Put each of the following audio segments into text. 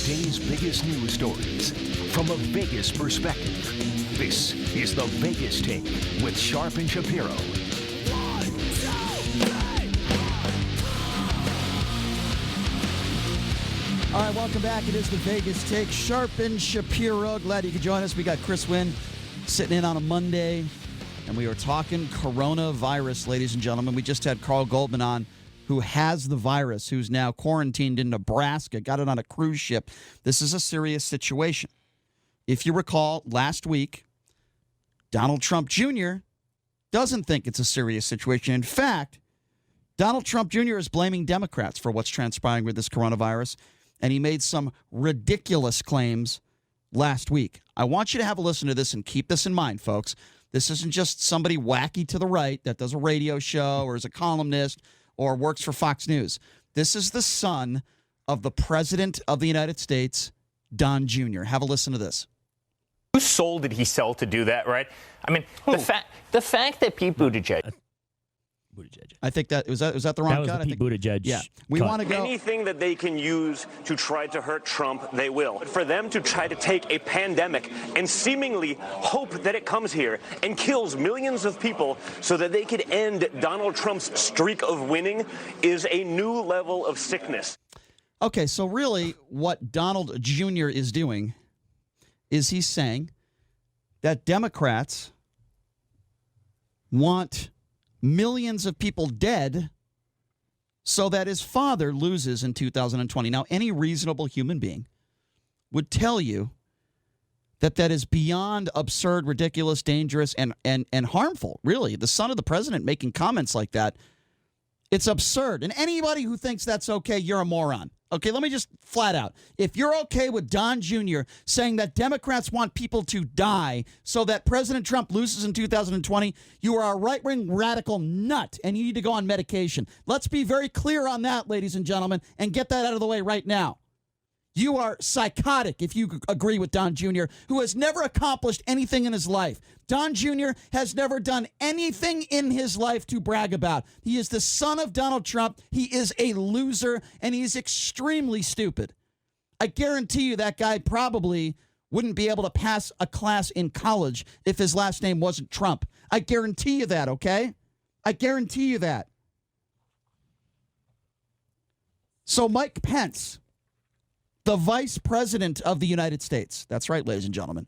Today's biggest news stories from a Vegas perspective. This is the Vegas Take with Sharp and Shapiro. All right, welcome back. It is the Vegas Take. Sharp and Shapiro. Glad you could join us. We got Chris Wynn sitting in on a Monday, and we are talking coronavirus, ladies and gentlemen. We just had Carl Goldman on, who has the virus, who's now quarantined in Nebraska, got it on a cruise ship. This is a serious situation. If you recall, last week, Donald Trump Jr. doesn't think it's a serious situation. In fact, Donald Trump Jr. is blaming Democrats for what's transpiring with this coronavirus, and he made some ridiculous claims last week. I want you to have a listen to this and keep this in mind, folks. This isn't just somebody wacky to the right that does a radio show or is a columnist or works for Fox News. This is the son of the President of the United States, Don Jr. Have a listen to this. Whose soul did he sell to do that, right? I mean, the fact that Pete Buttigieg. I think was that the wrong cut? That was the Pete Buttigieg. Yeah, we want to go. Anything that they can use to try to hurt Trump, they will. But for them to try to take a pandemic and seemingly hope that it comes here and kills millions of people so that they could end Donald Trump's streak of winning is a new level of sickness. Okay, so really what Donald Jr. is doing is he's saying that Democrats want millions of people dead so that his father loses in 2020. Now, any reasonable human being would tell you that that is beyond absurd, ridiculous, dangerous, and harmful, really. The son of the president making comments like that, it's absurd. And anybody who thinks that's okay, you're a moron. Okay, let me just flat out. If you're okay with Don Jr. saying that Democrats want people to die so that President Trump loses in 2020, you are a right-wing radical nut, and you need to go on medication. Let's be very clear on that, ladies and gentlemen, and get that out of the way right now. You are psychotic if you agree with Don Jr., who has never accomplished anything in his life. Don Jr. has never done anything in his life to brag about. He is the son of Donald Trump. He is a loser, and he's extremely stupid. I guarantee you that guy probably wouldn't be able to pass a class in college if his last name wasn't Trump. I guarantee you that, okay? I guarantee you that. So Mike Pence, the Vice President of the United States, that's right, ladies and gentlemen,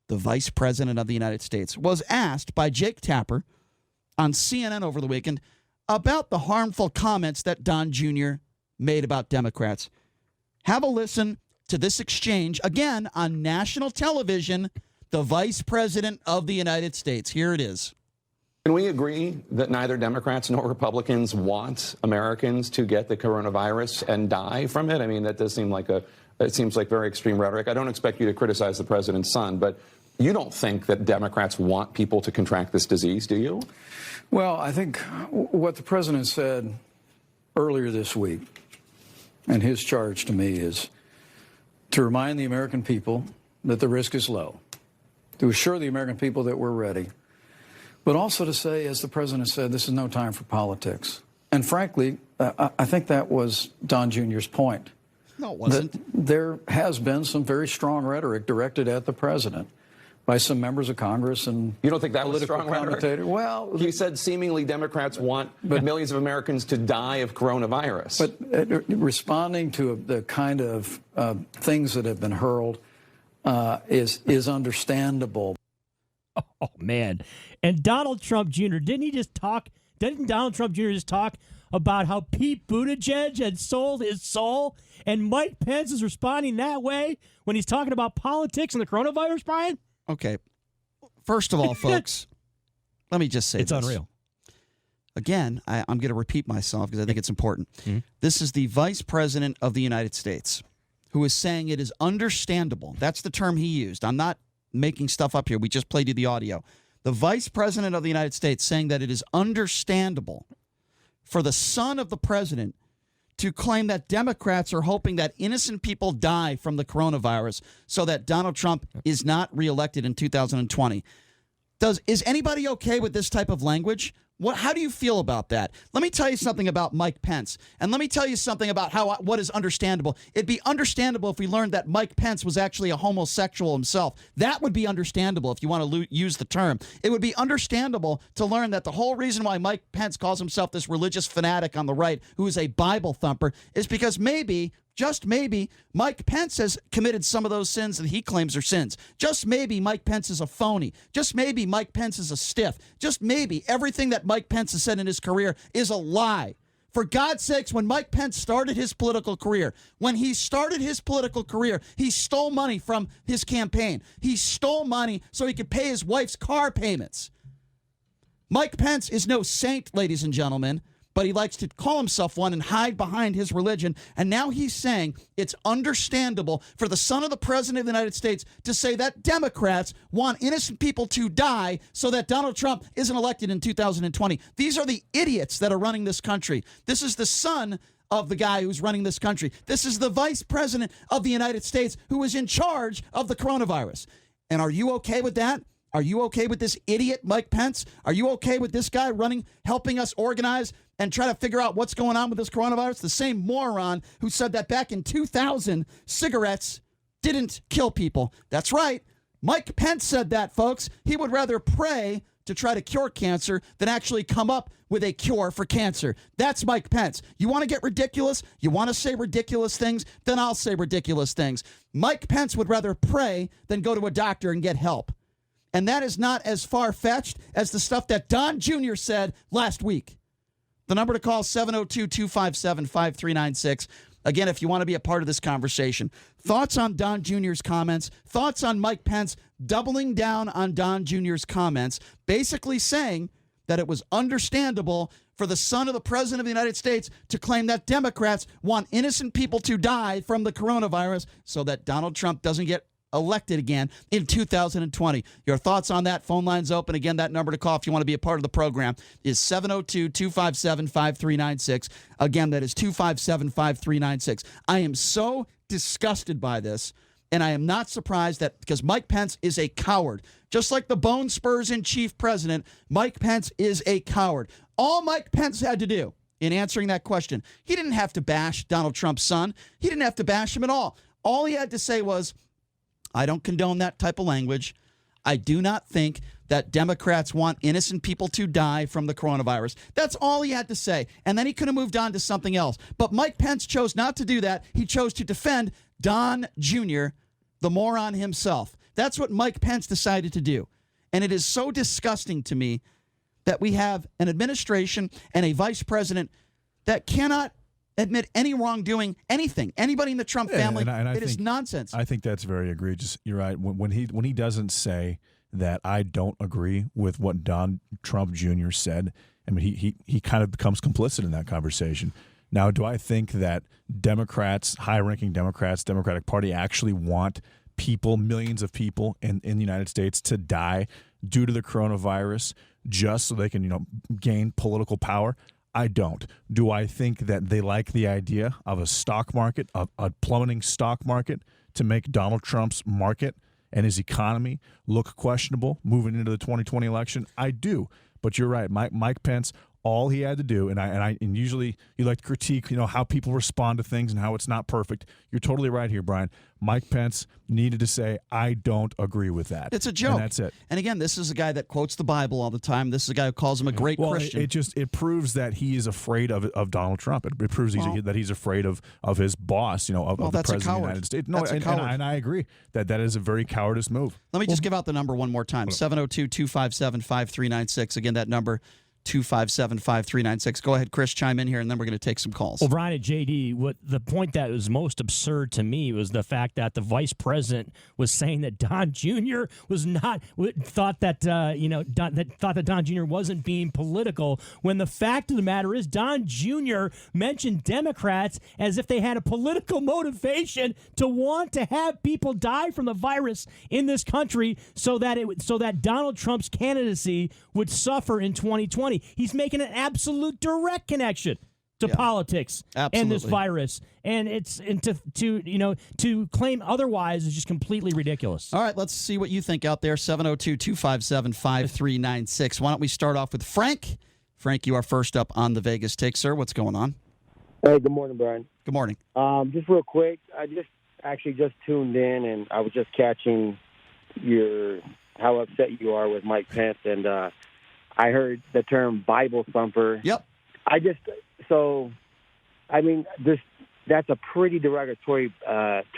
the Vice President of the United States, was asked by Jake Tapper on CNN over the weekend about the harmful comments that Don Jr. made about Democrats. Have a listen to this exchange, again, on national television, the Vice President of the United States. Here it is. Can we agree that neither Democrats nor Republicans want Americans to get the coronavirus and die from it? I mean, that does seem like it seems like very extreme rhetoric. I don't expect you to criticize the president's son, but you don't think that Democrats want people to contract this disease, do you? Well, I think what the president said earlier this week, and his charge to me, is to remind the American people that the risk is low, to assure the American people that we're ready, but also to say, as the president said, this is no time for politics. And frankly, I think that was Don Jr.'s point. No, it wasn't. That there has been some very strong rhetoric directed at the president by some members of Congress and you don't think that was political strong rhetoric? commentators. Well, he said seemingly Democrats want millions of Americans to die of coronavirus. But responding to the kind of things that have been hurled is understandable. Oh, man. And Donald Trump Jr., didn't Donald Trump Jr. just talk about how Pete Buttigieg had sold his soul? And Mike Pence is responding that way when he's talking about politics and the coronavirus, Brian? Okay. First of all, folks, let me just say it's this. Unreal. Again, I'm going to repeat myself because I think it's important. Mm-hmm. This is the Vice President of the United States who is saying it is understandable. That's the term he used. I'm not making stuff up here. We just played you the audio. The Vice President of the United States saying that it is understandable for the son of the president to claim that Democrats are hoping that innocent people die from the coronavirus so that Donald Trump is not reelected in 2020. Is anybody okay with this type of language? How do you feel about that? Let me tell you something about Mike Pence, and let me tell you something about what is understandable. It'd be understandable if we learned that Mike Pence was actually a homosexual himself. That would be understandable if you want to use the term. It would be understandable to learn that the whole reason why Mike Pence calls himself this religious fanatic on the right who is a Bible thumper is because maybe, just maybe, Mike Pence has committed some of those sins that he claims are sins. Just maybe Mike Pence is a phony. Just maybe Mike Pence is a stiff. Just maybe everything that Mike Pence has said in his career is a lie. For God's sakes, when Mike Pence started his political career, he stole money from his campaign. He stole money so he could pay his wife's car payments. Mike Pence is no saint, ladies and gentlemen, but he likes to call himself one and hide behind his religion. And now he's saying it's understandable for the son of the president of the United States to say that Democrats want innocent people to die so that Donald Trump isn't elected in 2020. These are the idiots that are running this country. This is the son of the guy who's running this country. This is the vice president of the United States who is in charge of the coronavirus. And are you okay with that? Are you okay with this idiot, Mike Pence? Are you okay with this guy helping us organize and try to figure out what's going on with this coronavirus? The same moron who said that back in 2000, cigarettes didn't kill people. That's right. Mike Pence said that, folks. He would rather pray to try to cure cancer than actually come up with a cure for cancer. That's Mike Pence. You want to get ridiculous? You want to say ridiculous things? Then I'll say ridiculous things. Mike Pence would rather pray than go to a doctor and get help. And that is not as far-fetched as the stuff that Don Jr. said last week. The number to call, 702-257-5396. Again, if you want to be a part of this conversation. Thoughts on Don Jr.'s comments, thoughts on Mike Pence doubling down on Don Jr.'s comments, basically saying that it was understandable for the son of the president of the United States to claim that Democrats want innocent people to die from the coronavirus so that Donald Trump doesn't get elected again in 2020. Your thoughts on that? Phone line's open. Again, that number to call if you want to be a part of the program is 702-257-5396. Again, that is 257-5396. I am so disgusted by this, and I am not surprised that because Mike Pence is a coward. Just like the Bone Spurs in chief president, Mike Pence is a coward. All Mike Pence had to do in answering that question, he didn't have to bash Donald Trump's son. He didn't have to bash him at all. All he had to say was, I don't condone that type of language. I do not think that Democrats want innocent people to die from the coronavirus. That's all he had to say. And then he could have moved on to something else. But Mike Pence chose not to do that. He chose to defend Don Jr., the moron himself. That's what Mike Pence decided to do. And it is so disgusting to me that we have an administration and a vice president that cannot admit any wrongdoing, anything. Anybody in the Trump family, it is nonsense. I think that's very egregious. You're right. When he doesn't say that I don't agree with what Don Trump Jr. said, I mean, he kind of becomes complicit in that conversation. Now, do I think that Democrats, high-ranking Democrats, Democratic Party actually want people, millions of people in the United States to die due to the coronavirus just so they can, gain political power? I don't. Do I think that they like the idea of a stock market, a plummeting stock market, to make Donald Trump's market and his economy look questionable moving into the 2020 election? I do. But you're right. Mike Pence, all he had to do, and usually you like to critique, how people respond to things and how it's not perfect. You're totally right here, Brian. Mike Pence needed to say, I don't agree with that. It's a joke. And that's it. And again, this is a guy that quotes the Bible all the time. This is a guy who calls him a great Christian. It proves that he is afraid of Donald Trump. It proves that he's afraid of his boss, of the president of the United States. No, and I agree that is a very cowardice move. Let me just give out the number one more time. 702-257-5396. Again, that number 257-5396. Go ahead, Chris, chime in here, and then we're going to take some calls. Well, Brian and JD, the point that was most absurd to me was the fact that the vice president was saying that Don Jr. thought that Don Jr. wasn't being political, when the fact of the matter is Don Jr. mentioned Democrats as if they had a political motivation to want to have people die from the virus in this country so that Donald Trump's candidacy would suffer in 2020. He's making an absolute direct connection to politics and this virus, and to claim otherwise is just completely ridiculous. All right, let's see what you think out there. 702-257-5396. Why don't we start off with Frank? Frank, you are first up on the Vegas Take, sir. What's going on? Hey, good morning, Brian. Good morning. Just real quick, I just tuned in, and I was just catching how upset you are with Mike Pence, and I heard the term Bible thumper. Yep. That's a pretty derogatory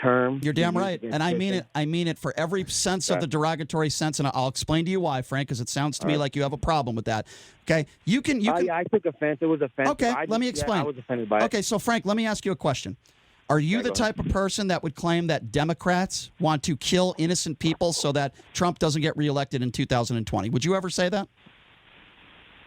term. You're damn right, and I mean it. I mean it for every sense of the derogatory sense, and I'll explain to you why, Frank, because it sounds to me like you have a problem with that. Okay, you can. I took offense. It was offensive. Okay, let me explain. I was offended by it. Okay, so Frank, let me ask you a question. Are you the type of person that would claim that Democrats want to kill innocent people so that Trump doesn't get reelected in 2020? Would you ever say that?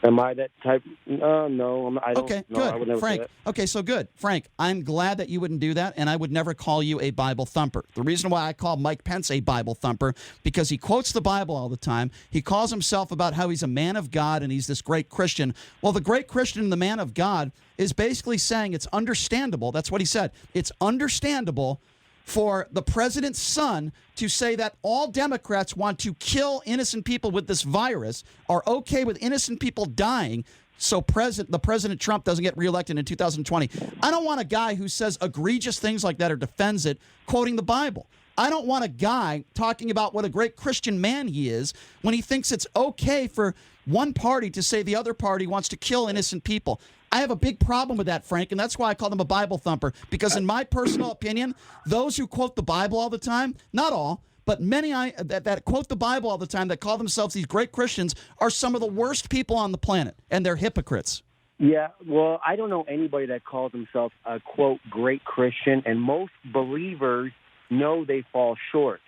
Am I that type? No, I don't. Okay, no, good, I would never Frank. say Okay, so good, Frank. I'm glad that you wouldn't do that, and I would never call you a Bible thumper. The reason why I call Mike Pence a Bible thumper because he quotes the Bible all the time. He calls himself about how he's a man of God and he's this great Christian. Well, the great Christian and the man of God is basically saying it's understandable. That's what he said. It's understandable for the president's son to say that all Democrats want to kill innocent people with this virus, are okay with innocent people dying, so President Trump doesn't get reelected in 2020. I don't want a guy who says egregious things like that or defends it, quoting the Bible. I don't want a guy talking about what a great Christian man he is when he thinks it's okay for one party to say the other party wants to kill innocent people. I have a big problem with that, Frank, and that's why I call them a Bible thumper, because in my personal opinion, those who quote the Bible all the time, not all, but many that quote the Bible all the time, that call themselves these great Christians, are some of the worst people on the planet, and they're hypocrites. Yeah, well, I don't know anybody that calls themselves a, quote, great Christian, and most believers know they fall short.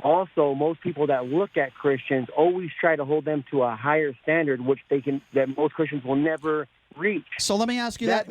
Also, most people that look at Christians always try to hold them to a higher standard, that most Christians will never reach. So let me ask you that.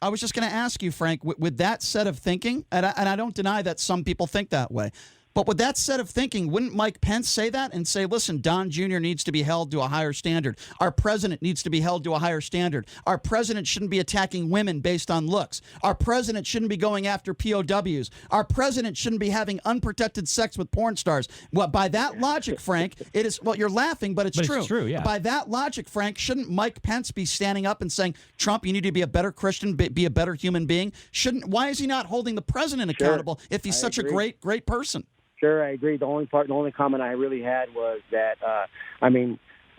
I was just going to ask you, Frank, with that set of thinking, and I don't deny that some people think that way, but with that set of thinking, wouldn't Mike Pence say that and say, listen, Don Jr. needs to be held to a higher standard. Our president needs to be held to a higher standard. Our president shouldn't be attacking women based on looks. Our president shouldn't be going after POWs. Our president shouldn't be having unprotected sex with porn stars. Well, by that logic, Frank, it is, well, you're laughing, but it's true. It's true, yeah. By that logic, Frank, shouldn't Mike Pence be standing up and saying, Trump, you need to be a better Christian, be a better human being? Why is he not holding the president accountable if he's such a great person? Sure, I agree. The only comment I really had was that,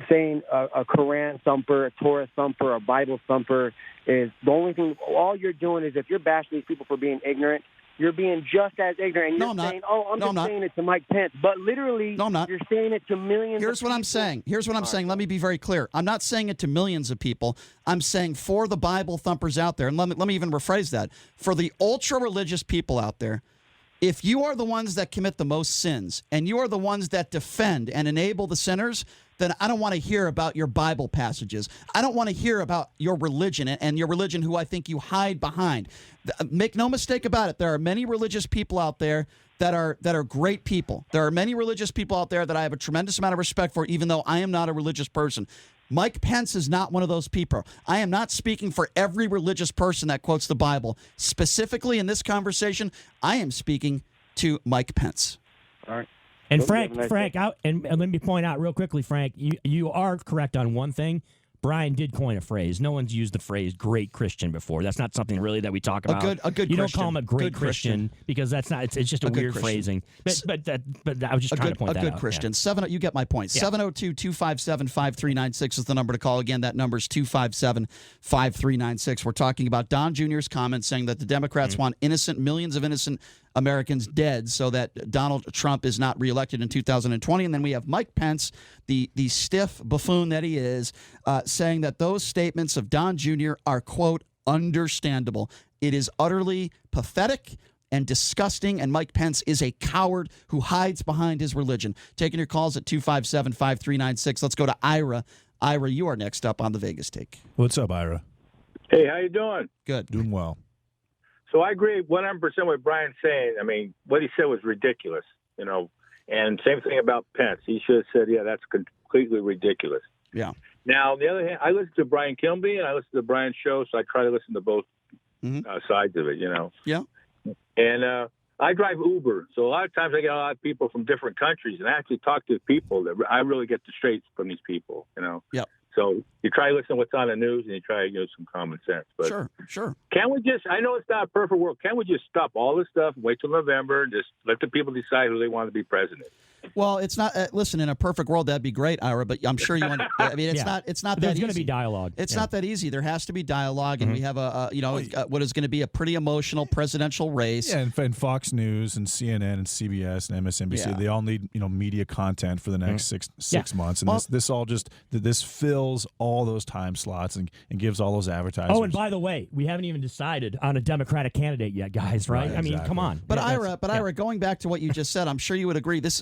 saying a Quran thumper, a Torah thumper, a Bible thumper is the only thing. All you're doing is, if you're bashing these people for being ignorant, you're being just as ignorant. And you're saying, I'm saying it to Mike Pence. But literally, no, I'm not. You're saying it to millions Here's of what people. Here's what I'm saying. Let me be very clear. I'm not saying it to millions of people. I'm saying for the Bible thumpers out there, and let me even rephrase that. For the ultra-religious people out there, if you are the ones that commit the most sins and you are the ones that defend and enable the sinners, then I don't want to hear about your Bible passages. I don't want to hear about your religion and your religion who I think you hide behind. Make no mistake about it. There are many religious people out there that are great people. There are many religious people out there that I have a tremendous amount of respect for, even though I am not a religious person. Mike Pence is not one of those people. I am not speaking for every religious person that quotes the Bible. Specifically in this conversation, I am speaking to Mike Pence. All right. And Frank, and let me point out real quickly, Frank, you are correct on one thing. Brian did coin a phrase. No one's used the phrase "great Christian" before. That's not something really that we talk about. A good. You Christian. don't call him a great Christian because that's not. It's just a weird phrasing. But I was just trying to point that out. A good Christian. Yeah. You get my point. Yeah. 702-257-5396 is the number to call. Again, that number is 257-5396. We're talking about Don Jr.'s comment saying that the Democrats want millions of innocent Americans dead so that Donald Trump is not reelected in 2020. And then we have Mike Pence, the stiff buffoon that he is, saying that those statements of Don Jr. are, quote, understandable. It is utterly pathetic and disgusting, and Mike Pence is a coward who hides behind his religion. Taking your calls at 257-5396. Let's go to Ira. Ira, you are next up on the Vegas Take. What's up, Ira? Hey, how you doing? Good. Doing well. So I agree 100% with Brian saying. I mean, what he said was ridiculous, and same thing about Pence. He should have said, yeah, that's completely ridiculous. Yeah. Now, on the other hand, I listen to Brian Kilby and I listen to the Brian show, so I try to listen to both sides of it, Yeah. And I drive Uber, so a lot of times I get a lot of people from different countries, and I actually talk to people that I really get the straight from these people, Yep. So you try to listen to what's on the news and you try to use some common sense. But Sure. Can we just, I know it's not a perfect world, can we just stop all this stuff and wait till November and just let the people decide who they want to be president? Well, it's not. Listen, in a perfect world, that'd be great, Ira. But I'm sure you want. I mean, it's not. It's not But that there's easy. going to be dialogue. It's not that easy. There has to be dialogue, and we have what is going to be a pretty emotional presidential race. Yeah, and Fox News and CNN and CBS and MSNBC, Yeah. they all need media content for the next six months, and Well- this fills all those time slots and gives all those advertisers. Oh, and by the way, we haven't even decided on a Democratic candidate yet, guys. Right? Right, I mean, exactly. come on. But Yeah, Ira, going back to what you just said, I'm sure you would agree. This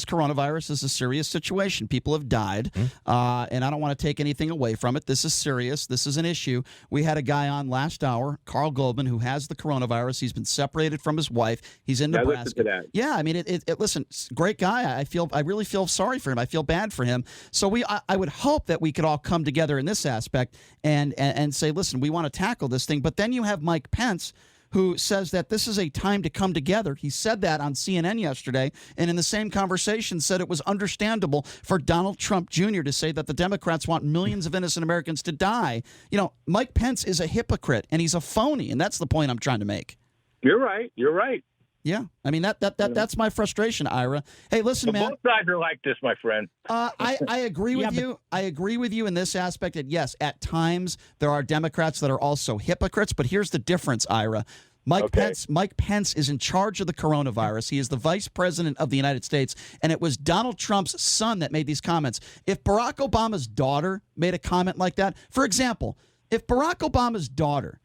coronavirus is a serious situation. People have died, and I don't want to take anything away from it. This is serious. This is an issue. We had a guy on last hour, Carl Goldman, who has the coronavirus. He's been separated from his wife. He's in I Nebraska. listened to that. Yeah, I mean, listen, great guy. I really feel sorry for him. I feel bad for him. So I would hope that we could all come together in this aspect and say, listen, we want to tackle this thing. But then you have Mike Pence, who says that this is a time to come together. He said that on CNN yesterday, and in the same conversation said it was understandable for Donald Trump Jr. to say that the Democrats want millions of innocent Americans to die. You know, Mike Pence is a hypocrite, and he's a phony, and that's the point I'm trying to make. You're right. Yeah, I mean that's my frustration, Ira. Hey, listen, But man. both sides are like this, my friend. I agree with Yeah, you. I agree with you in this aspect that, yes, at times there are Democrats that are also hypocrites. But here's the difference, Ira. Mike Pence is in charge of the coronavirus. He is the vice president of the United States. And it was Donald Trump's son that made these comments. If Barack Obama's daughter made a comment like that, for example, if Barack Obama's daughter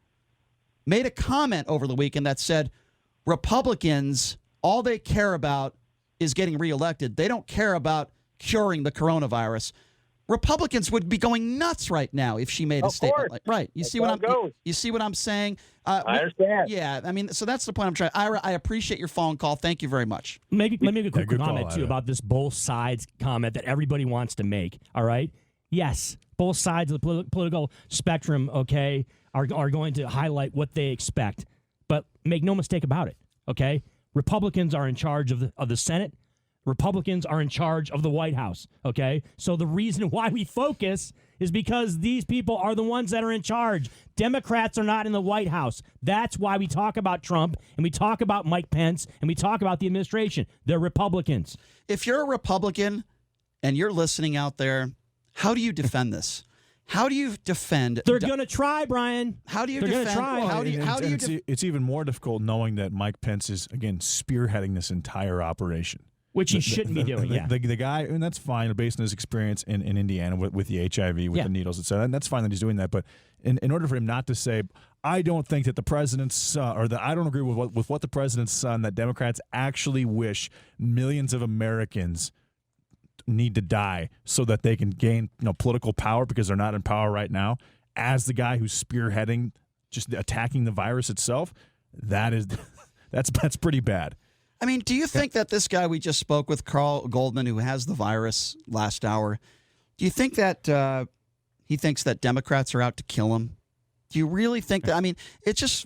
made a comment over the weekend that said, Republicans, all they care about is getting reelected. They don't care about curing the coronavirus. Republicans would be going nuts right now if she made a statement like right. You see what I'm saying? I understand. Yeah, I mean, so that's the point I'm trying. Ira, I appreciate your phone call. Thank you very much. Let me make a quick good comment, call, too, Ira. about this both sides comment that everybody wants to make, all right? Yes, both sides of the political spectrum, okay, are going to highlight what they expect. But make no mistake about it, okay? Republicans are in charge of the Senate. Republicans are in charge of the White House, okay? So the reason why we focus is because these people are the ones that are in charge. Democrats are not in the White House. That's why we talk about Trump and we talk about Mike Pence and we talk about the administration. They're Republicans. If you're a Republican and you're listening out there, how do you defend this? How do you defend? They're going to try, Brian. How do you They're defend? gonna try. How It's even more difficult knowing that Mike Pence is, again, spearheading this entire operation. Which he shouldn't be doing, yeah. The guy, and that's fine, based on his experience in Indiana with the HIV, with the needles, et cetera. And that's fine that he's doing that. But in order for him not to say, I don't think that the president's son, or that I don't agree with what the president's son, that Democrats actually wish millions of Americans need to die so that they can gain political power because they're not in power right now, as the guy who's spearheading just attacking the virus itself, that's pretty bad. I mean, do you think that this guy we just spoke with, Carl Goldman, who has the virus last hour, do you think that he thinks that Democrats are out to kill him? Do you really think that? I mean, it's just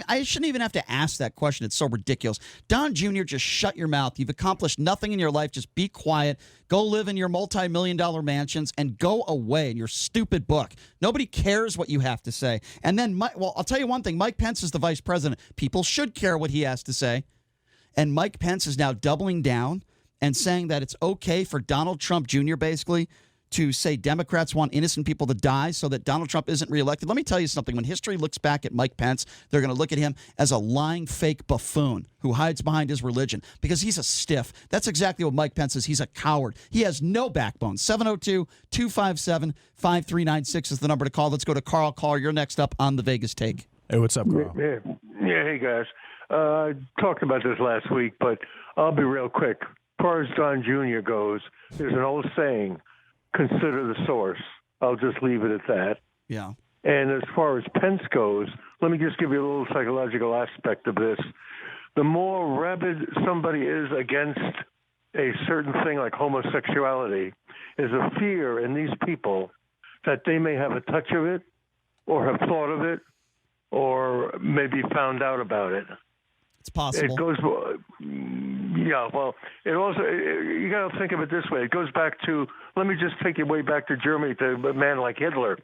I shouldn't even have to ask that question. It's so ridiculous. Don Jr., just shut your mouth. You've accomplished nothing in your life. Just be quiet. Go live in your multi-million-dollar mansions and go away in your stupid book. Nobody cares what you have to say. And then, I'll tell you one thing. Mike Pence is the vice president. People should care what he has to say. And Mike Pence is now doubling down and saying that it's okay for Donald Trump Jr. basically to say Democrats want innocent people to die so that Donald Trump isn't reelected. Let me tell you something. When history looks back at Mike Pence, they're going to look at him as a lying, fake buffoon who hides behind his religion because he's a stiff. That's exactly what Mike Pence is. He's a coward. He has no backbone. 702-257-5396 is the number to call. Let's go to Carl. Carl, you're next up on the Vegas Take. Hey, what's up, Carl? Yeah, hey, guys. I talked about this last week, but I'll be real quick. As far as Don Jr. goes, there's an old saying, consider the source. I'll just leave it at that. Yeah. And as far as Pence goes, let me just give you a little psychological aspect of this. The more rabid somebody is against a certain thing like homosexuality, is a fear in these people that they may have a touch of it or have thought of it or maybe found out about it. It's possible. It goes, yeah. Well, it also you got to think of it this way. It goes back to. Let me just take you way back to Germany to a man like Hitler.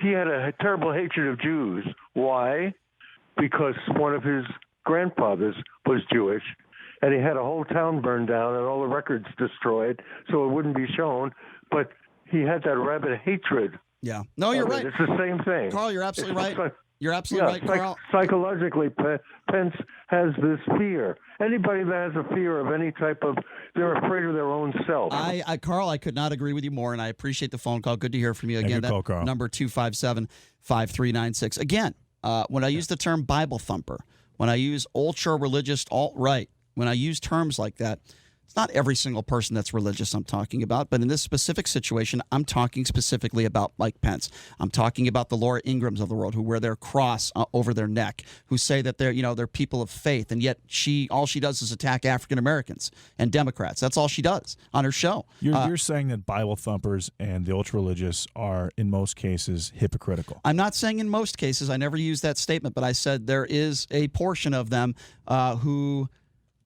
He had a terrible hatred of Jews. Why? Because one of his grandfathers was Jewish, and he had a whole town burned down and all the records destroyed, so it wouldn't be shown. But he had that rabid hatred. Yeah. No, you're right. It's the same thing. Carl, you're absolutely right. You're absolutely right, Carl. Psychologically, Pence has this fear. Anybody that has a fear of any type of, they're afraid of their own self. Carl, I could not agree with you more, and I appreciate the phone call. Good to hear from you again. Good call, Carl. Number 257-5396. Again, when I use the term Bible thumper, when I use ultra-religious alt-right, when I use terms like that, it's not every single person that's religious I'm talking about, but in this specific situation, I'm talking specifically about Mike Pence. I'm talking about the Laura Ingrams of the world who wear their cross over their neck, who say that they're people of faith, and yet all she does is attack African Americans and Democrats. That's all she does on her show. You're saying that Bible thumpers and the ultra-religious are, in most cases, hypocritical. I'm not saying in most cases. I never used that statement, but I said there is a portion of them who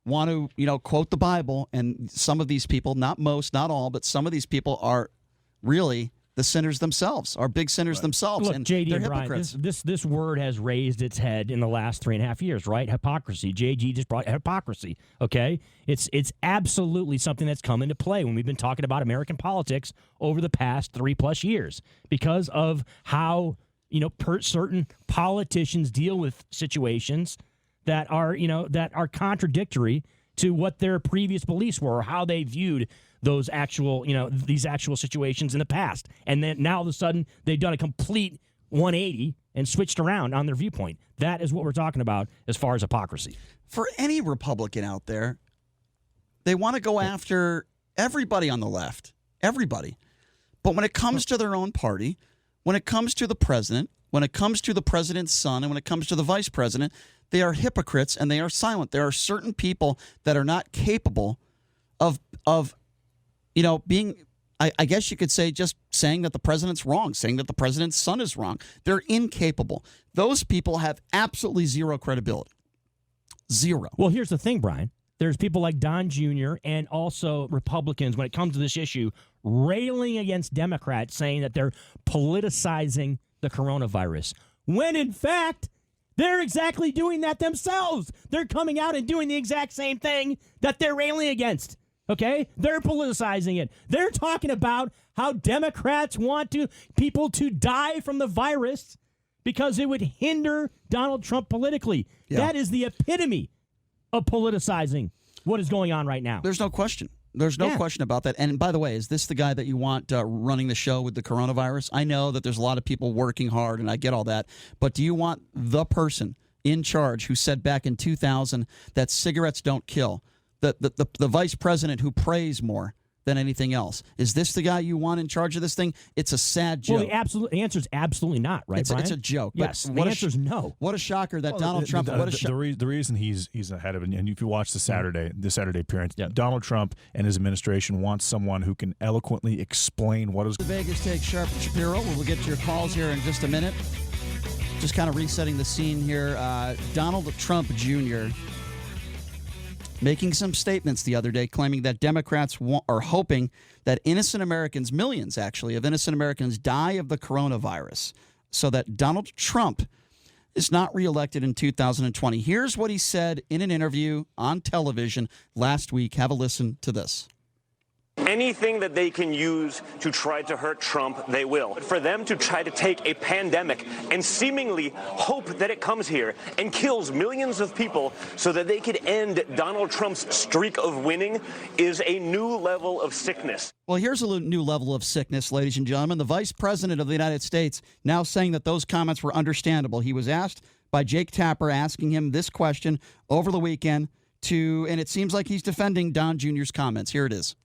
want to, quote the Bible, and some of these people, not most, not all, but some of these people are really the sinners themselves, are big sinners themselves. Look, and JD they're and Brian, hypocrites. this word has raised its head in the last 3.5 years, right? Hypocrisy. JG just brought hypocrisy, okay? It's absolutely something that's come into play when we've been talking about American politics over the past 3+ years because of how, certain politicians deal with situations that are contradictory to what their previous beliefs were or how they viewed those these actual situations in the past. And then now all of a sudden they've done a complete 180 and switched around on their viewpoint. That is what we're talking about as far as hypocrisy. For any Republican out there, they want to go after everybody on the left, everybody. But when it comes to their own party, when it comes to the president, when it comes to the president's son, and when it comes to the vice president, they are hypocrites and they are silent. There are certain people that are not capable of being, I guess you could say, just saying that the president's wrong, saying that the president's son is wrong. They're incapable. Those people have absolutely zero credibility. Zero. Well, here's the thing, Brian. There's people like Don Jr. and also Republicans, when it comes to this issue, railing against Democrats, saying that they're politicizing the coronavirus, when in fact they're exactly doing that themselves. They're coming out and doing the exact same thing that they're railing against. Okay? They're politicizing it. They're talking about how Democrats want people to die from the virus because it would hinder Donald Trump politically. Yeah. That is the epitome of politicizing what is going on right now. There's no question. There's no question about that. And by the way, is this the guy that you want running the show with the coronavirus? I know that there's a lot of people working hard, and I get all that. But do you want the person in charge who said back in 2000 that cigarettes don't kill, the vice president who prays more than anything else? Is this the guy you want in charge of this thing? It's a sad joke. Well, the answer is absolutely not, right, Brian? It's a joke. Yes, the answer is no. What a shocker that Donald Trump... The reason he's ahead of it, and if you watch the Saturday appearance, Donald Trump and his administration want someone who can eloquently explain what is... The Vegas Take, Sharp and Shapiro. We'll get to your calls here in just a minute. Just kind of resetting the scene here. Donald Trump Jr. making some statements the other day claiming that Democrats are hoping that innocent Americans, millions actually, of innocent Americans die of the coronavirus so that Donald Trump is not reelected in 2020. Here's what he said in an interview on television last week. Have a listen to this. Anything that they can use to try to hurt Trump, they will. For them to try to take a pandemic and seemingly hope that it comes here and kills millions of people so that they could end Donald Trump's streak of winning is a new level of sickness. Well, here's a new level of sickness, ladies and gentlemen. The Vice President of the United States now saying that those comments were understandable. He was asked by Jake Tapper asking him this question over the weekend and it seems like he's defending Don Jr.'s comments. Here it is.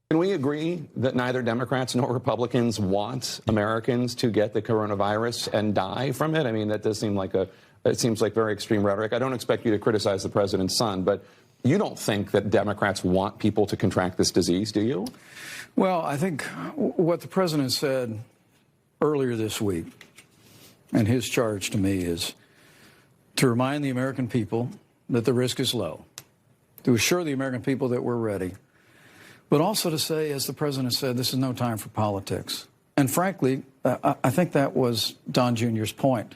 Can we agree that neither Democrats nor Republicans want Americans to get the coronavirus and die from it? I mean, that does seem like it seems like very extreme rhetoric. I don't expect you to criticize the president's son, but you don't think that Democrats want people to contract this disease, do you? Well, I think what the president said earlier this week, and his charge to me is to remind the American people that the risk is low, to assure the American people that we're ready, but also to say, as the president said, this is no time for politics. And frankly, I think that was Don Jr.'s point,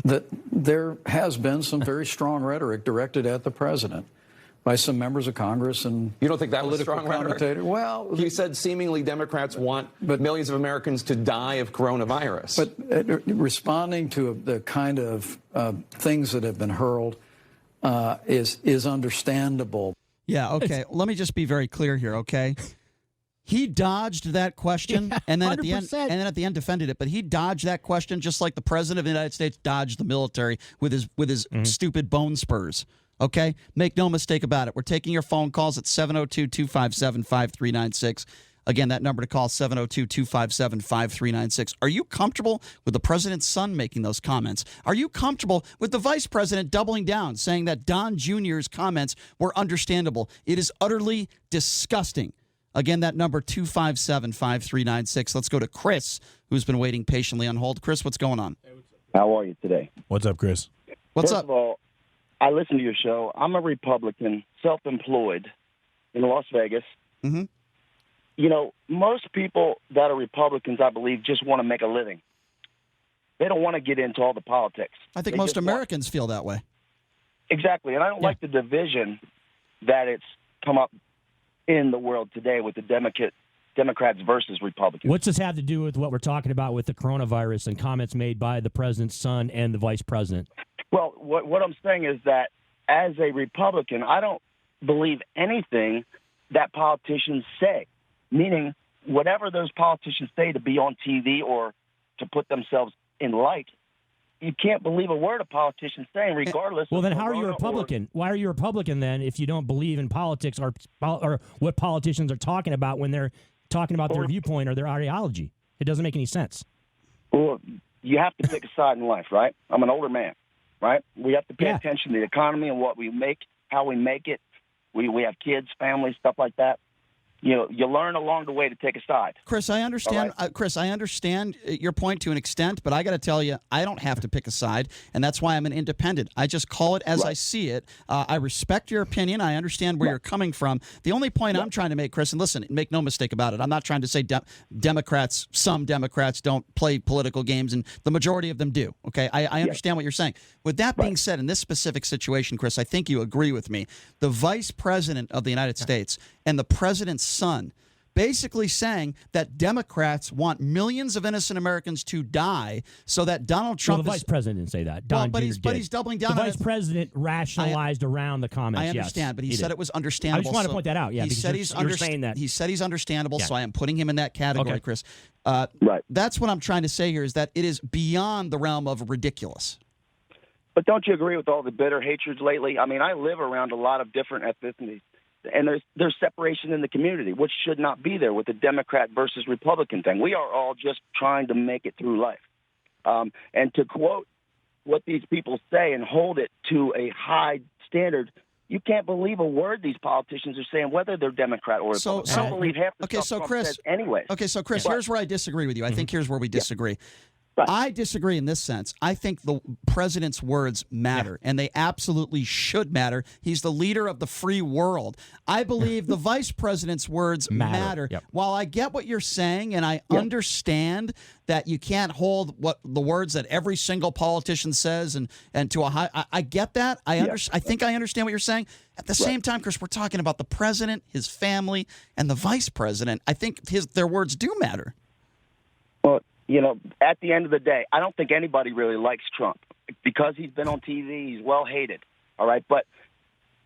that there has been some very strong rhetoric directed at the president by some members of Congress and you don't think that was political strong commentators. rhetoric? Well, he said seemingly Democrats want millions of Americans to die of coronavirus. But responding to the kind of things that have been hurled is understandable. Yeah, okay. Let me just be very clear here, okay? He dodged that question, and then 100%. at the end defended it. But he dodged that question just like the president of the United States dodged the military with his stupid bone spurs. Okay, make no mistake about it. We're taking your phone calls at 702-257-5396. Again, that number to call 702-257-5396. Are you comfortable with the president's son making those comments? Are you comfortable with the vice president doubling down, saying that Don Jr.'s comments were understandable? It is utterly disgusting. Again, that number 257-5396. Let's go to Chris, who's been waiting patiently on hold. Chris, what's going on? How are you today? What's up, Chris? What's First up? of all, I listen to your show. I'm a Republican, self-employed in Las Vegas. Mm-hmm. You know, most people that are Republicans, I believe, just want to make a living. They don't want to get into all the politics. I think They most just want- Americans feel that way. Exactly, and I don't like the division that it's come up in the world today with the Democrats versus Republicans. What's this have to do with what we're talking about with the coronavirus and comments made by the president's son and the vice president? Well, what I'm saying is that as a Republican, I don't believe anything that politicians say, meaning whatever those politicians say to be on TV or to put themselves in light, you can't believe a word a politician's saying, regardless. Well, of then how are you a Corona or- Republican? Why are you a Republican then if you don't believe in politics or what politicians are talking about when they're talking about their viewpoint or their ideology? It doesn't make any sense. Well, you have to pick a side in life, right? I'm an older man, right? We have to pay attention to the economy and what we make, how we make it. We have kids, families, stuff like that. You know, you learn along the way to take a side. Chris, I understand. Right. Chris, I understand your point to an extent, but I got to tell you, I don't have to pick a side, and that's why I'm an independent. I just call it as I see it. I respect your opinion. I understand where you're coming from. The only point I'm trying to make, Chris, and listen, make no mistake about it, I'm not trying to say Democrats, some Democrats don't play political games, and the majority of them do. Okay, I understand what you're saying. With that being said, in this specific situation, Chris, I think you agree with me. The vice president of the United States and the president's son basically saying that Democrats want millions of innocent Americans to die so that Donald Trump the vice president didn't say that. Don but Jr. he's did. doubling down The on vice president rationalized around the comments. I understand, yes, but he said did. it was understandable. I just want to point that out. Yeah, he because said you're saying that. He said he's understandable, so I am putting him in that category, Okay. Chris. Right. That's what I'm trying to say here is that it is beyond the realm of ridiculous. But don't you agree with all the bitter hatreds lately? I mean, I live around a lot of different ethnicities, and there's separation in the community, which should not be there with the Democrat versus Republican thing. We are all just trying to make it through life. And to quote what these people say and hold it to a high standard, you can't believe a word these politicians are saying, whether they're Democrat or Republican. I don't believe half the stuff Trump Chris, says anyway. Okay, so Chris, But- here's where I disagree with you. I think here's where we disagree. Right. I disagree in this sense. I think the president's words matter, and they absolutely should matter. He's the leader of the free world. I believe the vice president's words matter. Yep. While I get what you're saying, and I understand that you can't hold what the words that every single politician says and to a high, I get that. I think I understand what you're saying. At the same time, Chris, we're talking about the president, his family, and the vice president. I think their words do matter. Well, you know, at the end of the day, I don't think anybody really likes Trump because he's been on TV. He's well hated. All right. But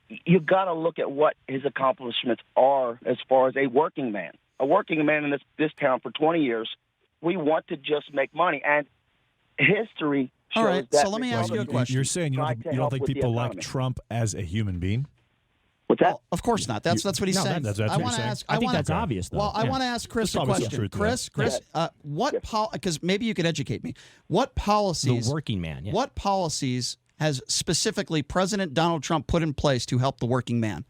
you got to look at what his accomplishments are as far as a working man in this town for 20 years. We want to just make money. And history shows All right. that So let me ask you a question. You're saying you don't think people like Trump as a human being? What's that? Well, of course not. That's what he's saying. That's what you're saying. I think that's obvious, though. Well, I want to ask Chris a question. Chris, because maybe you could educate me. What policies? The working man. Yeah. What policies has specifically President Donald Trump put in place to help the working man?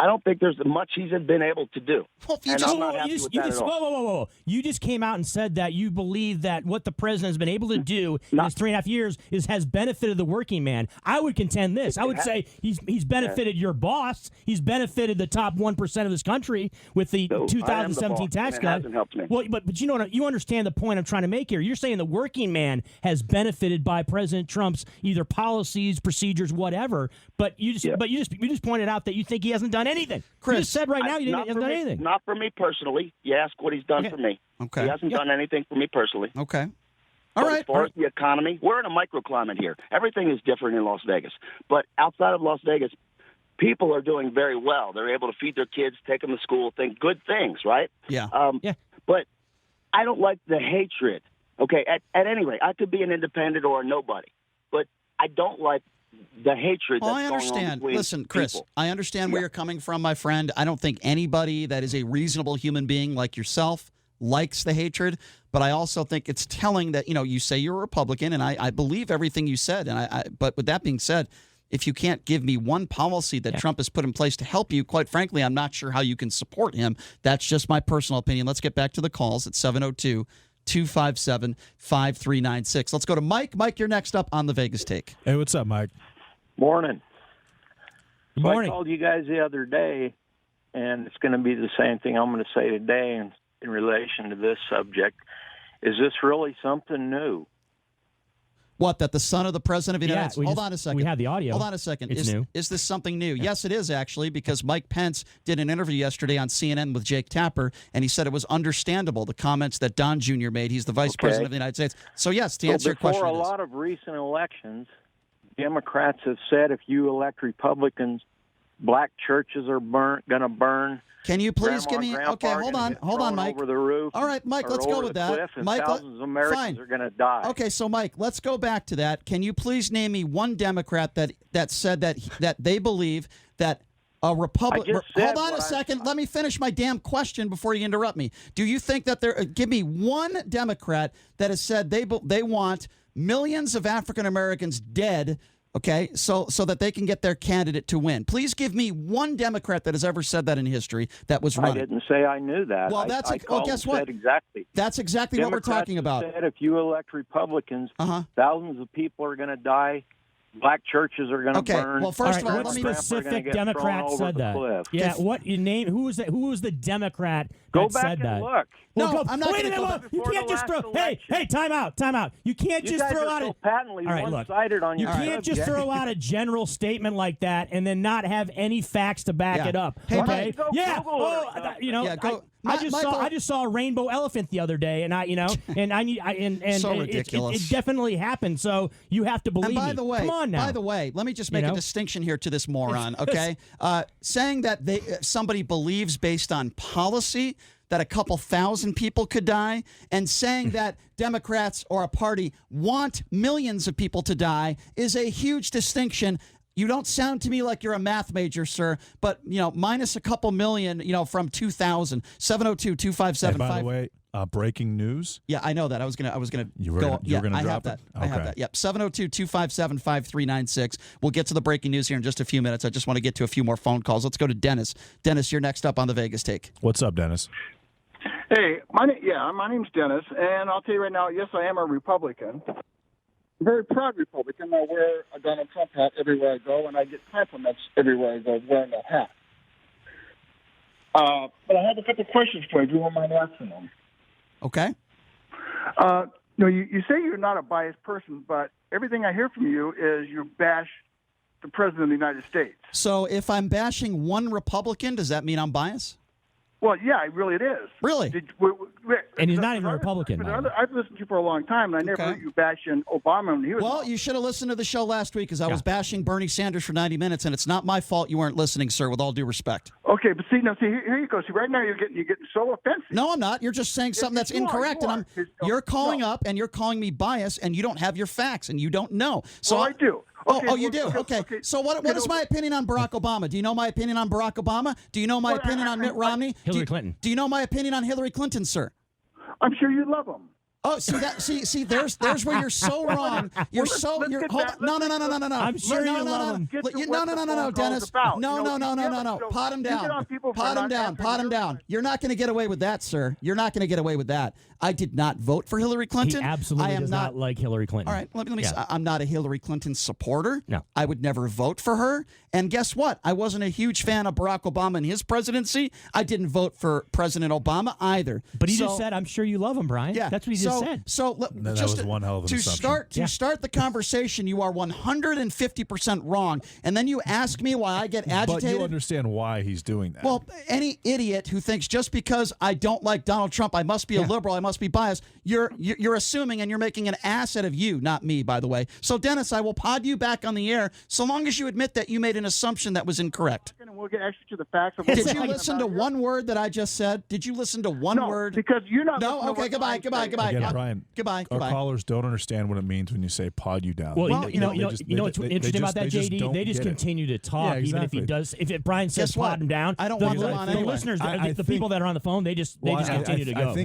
I don't think there's much he's been able to do. Well, if you And just- I'm not happy with that at all. Whoa. You just came out and said that you believe that what the president has been able to do in his 3.5 years has benefited the working man. I would contend this. I would say he's benefited your boss. He's benefited the top 1% of this country with the 2017 tax cut. Hasn't helped me. Well, but you know what? You understand the point I'm trying to make here. You're saying the working man has benefited by President Trump's either policies, procedures, whatever. But you just pointed out that you think he hasn't done anything. Chris, you just said right now he hasn't done anything. Not for me personally. You ask what he's done for me. Okay. He hasn't done anything for me personally. Okay. All right. As far as the economy, we're in a microclimate here. Everything is different in Las Vegas. But outside of Las Vegas, people are doing very well. They're able to feed their kids, take them to school, good things, right? Yeah. But I don't like the hatred. Okay, at any rate, I could be an independent or a nobody. But I don't like the hatred Well, that's I going on understand. between Listen, Chris, people. I understand where you're coming from, my friend. I don't think anybody that is a reasonable human being like yourself likes the hatred, but I also think it's telling that, you say you're a Republican, and I believe everything you said. But with that being said, if you can't give me one policy that Trump has put in place to help you, quite frankly, I'm not sure how you can support him. That's just my personal opinion. Let's get back to the calls at 702-257-5396. Let's go to Mike. Mike, you're next up on the Vegas Take. Hey, what's up, Mike? Morning. Good So morning. I called you guys the other day, and it's going to be the same thing I'm going to say today in relation to this subject. Is this really something new? What, that the son of the president of the United States? Hold on a second. We have the audio. Hold on a second. It's new. Is this something new? Yes, it is, actually, because Mike Pence did an interview yesterday on CNN with Jake Tapper, and he said it was understandable, the comments that Don Jr. made. He's the vice president of the United States. So, yes, to answer your question. Before a lot of recent elections, Democrats have said if you elect Republicans, black churches are going to burn. Can you please give me? Okay, hold on, Mike. Over the roof. All right, Mike, let's go with that. Mike, thousands of Americans are going to die. Okay, so Mike, let's go back to that. Can you please name me one Democrat that said that they believe that a Republican? Hold on a second. Let me finish my damn question before you interrupt me. Do you think that give me one Democrat that has said they want millions of African Americans dead? Okay, so that they can get their candidate to win. Please give me one Democrat that has ever said that in history that was running. I didn't say I knew that. Well, guess what? Exactly. That's exactly Democrats what we're talking about. Said if you elect Republicans, thousands of people are going to die. Black churches are going to burn. Well, first of all, what specific Democrat said that? Yeah, what you name? Who was that? Who was the Democrat that said that? Go back and look. No, well, I'm not going to go back. You can't just throw. Hey, time out. You can't just throw out a patently one-sided on you your can't just throw out a general statement like that and then not have any facts to back it up. Hey, okay? I just saw a rainbow elephant the other day, and so ridiculous. It definitely happened. So you have to believe and by me. the way, come on now. By the way, let me just make a distinction here to this moron. Okay, saying that somebody believes based on policy that a couple thousand people could die, and saying that Democrats or a party want millions of people to die is a huge distinction. You don't sound to me like you're a math major, sir, but, minus a couple million, from 2000. 702-257-5. By the way, breaking news. Yeah, I know that. I was gonna You were gonna drop that. it? I have that. Yep. 702-257-5396. We'll get to the breaking news here in just a few minutes. I just want to get to a few more phone calls. Let's go to Dennis. Dennis, you're next up on the Vegas Take. What's up, Dennis? Hey, my name's Dennis, and I'll tell you right now, yes, I am a Republican. I'm a very proud Republican. I wear a Donald Trump hat everywhere I go, and I get compliments everywhere I go wearing that hat. But I have a couple questions for you. Do you want mind asking them? Okay. You say you're not a biased person, but everything I hear from you is you bash the President of the United States. So if I'm bashing one Republican, does that mean I'm biased? Well, yeah, really it is. Really? And he's not even a Republican. I've listened to you for a long time, and I never heard you bashing Obama when he was. Well, you should have listened to the show last week because I was bashing Bernie Sanders for 90 minutes, and it's not my fault you weren't listening, sir, with all due respect. Okay, but here you go. See, right now you're getting so offensive. No, I'm not. You're just saying something that's incorrect, and you're calling up and you're calling me biased, and you don't have your facts, and you don't know. So I do. Okay, you do? Okay. So what is my opinion on Barack Obama? Do you know my opinion on Barack Obama? Do you know my opinion on Mitt Romney? Hillary Clinton. Do you know my opinion on Hillary Clinton, sir? I'm sure you love them. Oh, see, there's where you're so wrong. You're hold on. No. I'm sure you love him. No, Dennis. No. Pot him down. You're not going to get away with that, sir. You're not going to get away with that. I did not vote for Hillary Clinton. He absolutely does not like Hillary Clinton. All right, let me say, I'm not a Hillary Clinton supporter. No. I would never vote for her. And guess what? I wasn't a huge fan of Barack Obama and his presidency. I didn't vote for President Obama either. But he just said, I'm sure you love him, Brian. Yeah. That's what he just said. So that was one hell of an assumption. To start the conversation, you are 150% wrong. And then you ask me why I get agitated. But you understand why he's doing that. Well, any idiot who thinks just because I don't like Donald Trump, I must be a liberal, I must be biased. You're assuming, and you're making an ass out of you, not me, by the way. So, Dennis, I will pod you back on the air so long as you admit that you made an assumption that was incorrect. We'll get extra to the facts. Did you listen to one word that I just said? Did you listen to one word? Because you're not. No. Okay. Goodbye. Again, Brian. Goodbye. Our callers don't understand what it means when you say "pod you down." Well, you know what's interesting about that, JD? They just continue to talk, even if he does. If Brian says pod him down, I don't want them on anyway. The listeners, the people that are on the phone, they just continue to go.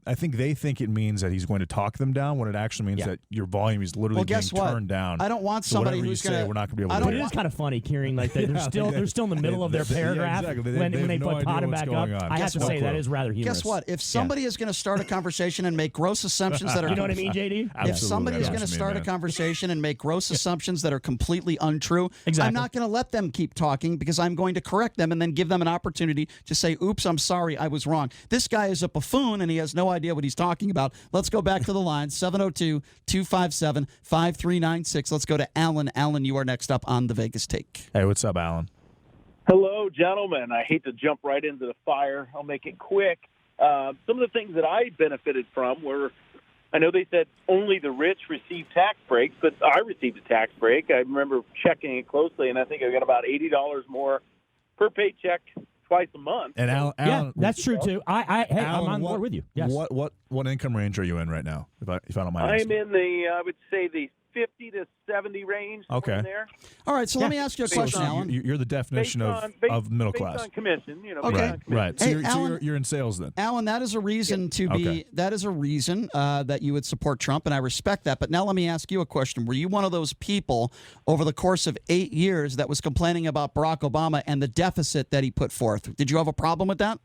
I think they think it means that he's going to talk them down when it actually means that your volume is literally being turned down. I don't want somebody who's going to. We're not going to be able to. But it is kind of funny hearing like that. They're still in the middle of their paragraph when they put pot him back up. I have to say that is rather humorous. Guess what? If somebody is going to start a conversation and make gross assumptions that are, you know what I mean, JD? If somebody is going to start a conversation and make gross assumptions that are completely untrue, I'm not going to let them keep talking because I'm going to correct them and then give them an opportunity to say, "Oops, I'm sorry, I was wrong." This guy is a buffoon and he has no idea what he's talking about. Let's go back to the line, 702-257-5396. Let's go to Alan. Alan, you are next up on the Vegas Take. Hey, what's up, Alan? Hello, gentlemen. I hate to jump right into the fire. I'll make it quick. Some of the things that I benefited from were, I know they said only the rich receive tax breaks, but I received a tax break. I remember checking it closely, and I think I got about $80 more per paycheck twice a month. And Alan, that's true too. I'm on board with you. Yes. What income range are you in right now? If I don't mind asking. I'm in the, I would say the 50 to 70 range. Okay. There. All right, so let me ask you a question, Alan. You're the definition of middle class. Based on commission, Okay. Right. So, you're in sales then. Alan, that is a reason to be. Okay. That is a reason that you would support Trump, and I respect that. But now let me ask you a question: were you one of those people over the course of 8 years that was complaining about Barack Obama and the deficit that he put forth? Did you have a problem with that?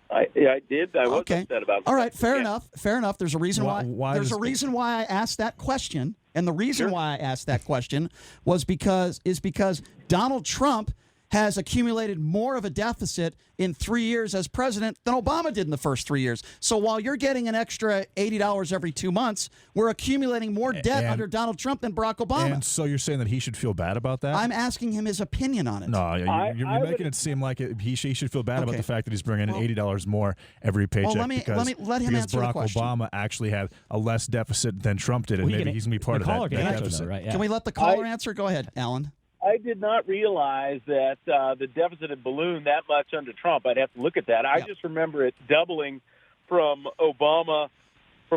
I did. I was upset about that. All right, fair enough. Fair enough. There's a reason why. There's a reason why I asked that question, and the reason why I asked that question was because Donald Trump has accumulated more of a deficit in 3 years as president than Obama did in the first 3 years. So while you're getting an extra $80 every 2 months, we're accumulating more debt under Donald Trump than Barack Obama. And so you're saying that he should feel bad about that? I'm asking him his opinion on it. No, you're making it seem like he should feel bad about the fact that he's bringing in $80 more every paycheck let me let him answer Barack the question. Obama actually had a less deficit than Trump did, and maybe he's going to be part of that deficit. Right, Can we let the caller answer? Go ahead, Alan. I did not realize that the deficit had ballooned that much under Trump. I'd have to look at that. I just remember it doubling from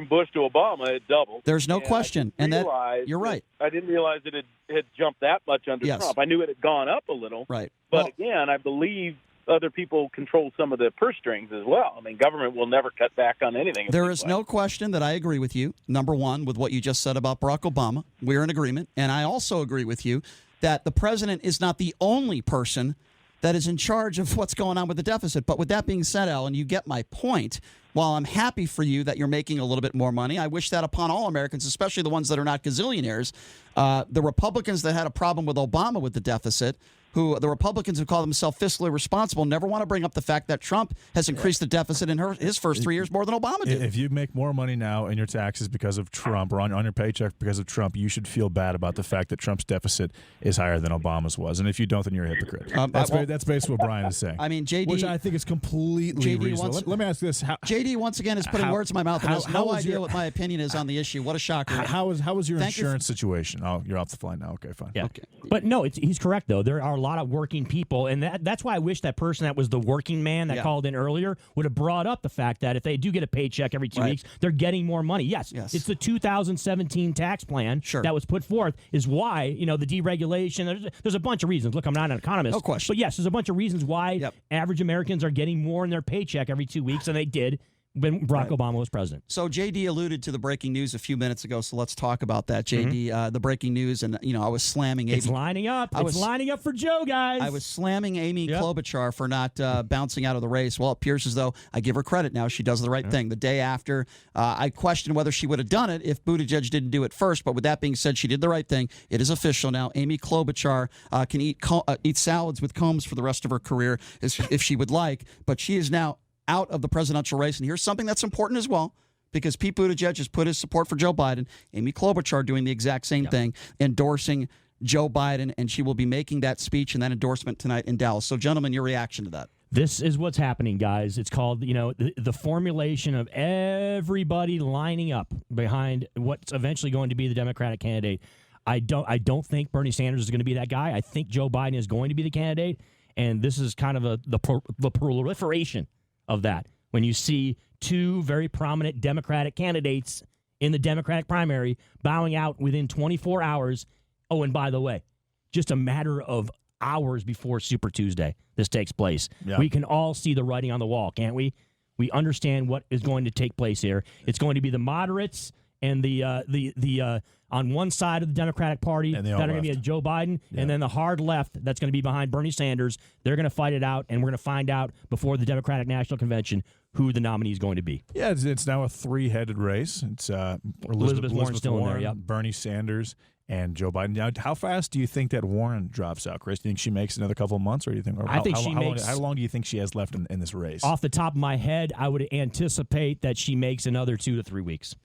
Bush to Obama. It doubled. There's no question. And that you're right. I didn't realize it had jumped that much under Trump. I knew it had gone up a little. Right. But again, I believe other people control some of the purse strings as well. I mean, government will never cut back on anything. There is no question that I agree with you, number one, with what you just said about Barack Obama. We're in agreement. And I also agree with you that the president is not the only person that is in charge of what's going on with the deficit. But with that being said, Alan, you get my point. While I'm happy for you that you're making a little bit more money, I wish that upon all Americans, especially the ones that are not gazillionaires. The Republicans that had a problem with Obama with the deficit, the Republicans who call themselves fiscally responsible, never want to bring up the fact that Trump has increased the deficit in his first 3 years more than Obama did. If you make more money now in your taxes because of Trump or on your paycheck because of Trump, you should feel bad about the fact that Trump's deficit is higher than Obama's was. And if you don't, then you're a hypocrite. That's basically what Brian is saying. I mean, JD, which I think is completely reasonable. Let me ask this. JD, once again, is putting words in my mouth and has no idea what my opinion is on the issue. What a shocker. How was your insurance situation? Oh, you're off the fly now. Okay, fine. Yeah. Okay. But no, he's correct, though. There are a lot of working people, and that's why I wish that person that was the working man that called in earlier would have brought up the fact that if they do get a paycheck every 2 weeks, they're getting more money. Yes. It's the 2017 tax plan that was put forth is why, the deregulation. There's a bunch of reasons. Look, I'm not an economist. No question. But yes, there's a bunch of reasons why average Americans are getting more in their paycheck every 2 weeks than they did when Barack Obama was president. So JD alluded to the breaking news a few minutes ago, so let's talk about that, JD. The breaking news, and I was slamming Amy. It's lining up. It's lining up for Joe, guys. I was slamming Amy Klobuchar for not bouncing out of the race. Well, it appears as though I give her credit now. She does the right thing. The day after, I questioned whether she would have done it if Buttigieg didn't do it first. But with that being said, she did the right thing. It is official now. Amy Klobuchar can eat salads with combs for the rest of her career if she would like. But she is now out of the presidential race. And here's something that's important as well, because Pete Buttigieg has put his support for Joe Biden. Amy Klobuchar doing the exact same thing, endorsing Joe Biden, and she will be making that speech and that endorsement tonight in Dallas. So, gentlemen, your reaction to that? This is what's happening, guys. It's called, the formulation of everybody lining up behind what's eventually going to be the Democratic candidate. I don't think Bernie Sanders is going to be that guy. I think Joe Biden is going to be the candidate, and this is kind of the proliferation of that. When you see two very prominent Democratic candidates in the Democratic primary bowing out within 24 hours. Oh, and by the way, just a matter of hours before Super Tuesday this takes place. Yeah. We can all see the writing on the wall, can't we? We understand what is going to take place here. It's going to be the moderates and the on one side of the Democratic Party that are going to be Joe Biden, and then the hard left that's going to be behind Bernie Sanders. They're going to fight it out, and we're going to find out before the Democratic National Convention who the nominee is going to be. Yeah, it's now a three-headed race. It's Elizabeth Warren's still Warren, in there, Bernie Sanders, and Joe Biden. Now, how fast do you think that Warren drops out, Chris? Do you think she makes another couple of months, or do you think? Or I think how long do you think she has left in this race? Off the top of my head, I would anticipate that she makes another 2 to 3 weeks.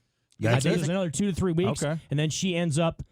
I think it's another 2 to 3 weeks, and then she ends up.